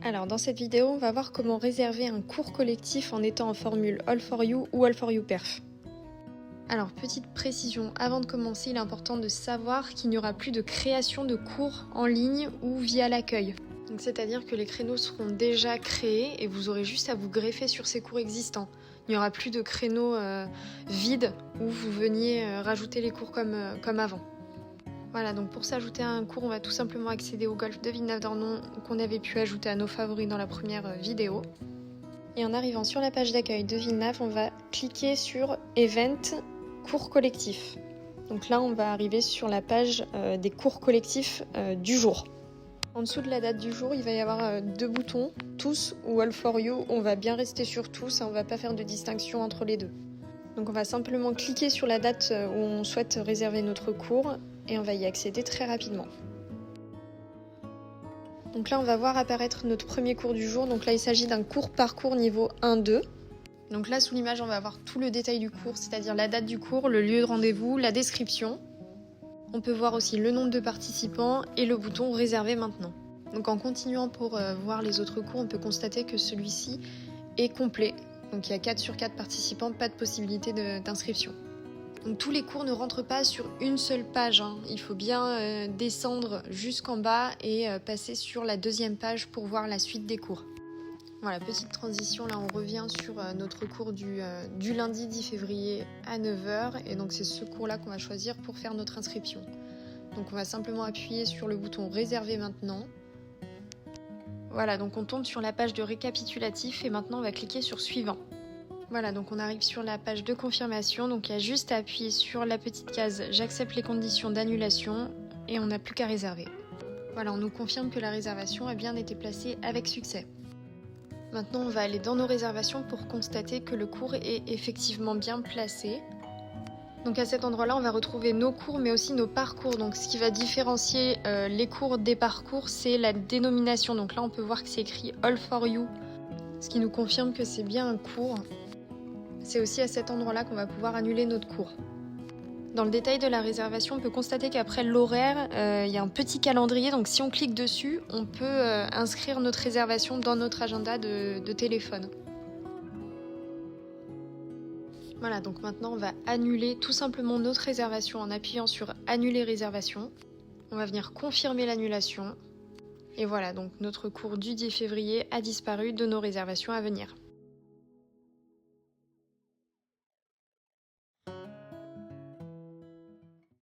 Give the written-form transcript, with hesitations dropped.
Alors dans cette vidéo, on va voir comment réserver un cours collectif en étant en formule All4U ou All4U-Perf. Alors petite précision, avant de commencer, il est important de savoir qu'il n'y aura plus de création de cours en ligne ou via l'accueil. Donc c'est-à-dire que les créneaux seront déjà créés et vous aurez juste à vous greffer sur ces cours existants. Il n'y aura plus de créneaux vides où vous veniez rajouter les cours comme avant. Voilà, donc pour s'ajouter à un cours, on va tout simplement accéder au golf de Villenave-d'Ornon qu'on avait pu ajouter à nos favoris dans la première vidéo. Et en arrivant sur la page d'accueil de Villenave, on va cliquer sur Event, cours collectifs. Donc là, on va arriver sur la page des cours collectifs du jour. En dessous de la date du jour, il va y avoir deux boutons, tous ou All4U. On va bien rester sur tous, on ne va pas faire de distinction entre les deux. Donc on va simplement cliquer sur la date où on souhaite réserver notre cours et on va y accéder très rapidement. Donc là on va voir apparaître notre premier cours du jour. Donc là il s'agit d'un cours parcours niveau 1-2. Donc là sous l'image on va avoir tout le détail du cours, c'est-à-dire la date du cours, le lieu de rendez-vous, la description. On peut voir aussi le nombre de participants et le bouton réserver maintenant. Donc en continuant pour voir les autres cours, on peut constater que celui-ci est complet. Donc il y a 4 sur 4 participants, pas de possibilité d'inscription. Donc tous les cours ne rentrent pas sur une seule page, hein. Il faut bien descendre jusqu'en bas et passer sur la deuxième page pour voir la suite des cours. Voilà, petite transition, là on revient sur notre cours du lundi 10 février à 9h. Et donc c'est ce cours-là qu'on va choisir pour faire notre inscription. Donc on va simplement appuyer sur le bouton réserver maintenant. Voilà, donc on tombe sur la page de récapitulatif et maintenant on va cliquer sur suivant. Voilà, donc on arrive sur la page de confirmation, donc il y a juste à appuyer sur la petite case j'accepte les conditions d'annulation et on n'a plus qu'à réserver. Voilà, on nous confirme que la réservation a bien été placée avec succès. Maintenant on va aller dans nos réservations pour constater que le cours est effectivement bien placé. Donc à cet endroit-là, on va retrouver nos cours, mais aussi nos parcours. Donc ce qui va différencier les cours des parcours, c'est la dénomination. Donc là, on peut voir que c'est écrit All4U, ce qui nous confirme que c'est bien un cours. C'est aussi à cet endroit-là qu'on va pouvoir annuler notre cours. Dans le détail de la réservation, on peut constater qu'après l'horaire, il y a un petit calendrier. Donc si on clique dessus, on peut inscrire notre réservation dans notre agenda de téléphone. Voilà, donc maintenant on va annuler tout simplement notre réservation en appuyant sur annuler réservation. On va venir confirmer l'annulation. Et voilà, donc notre cours du 10 février a disparu de nos réservations à venir.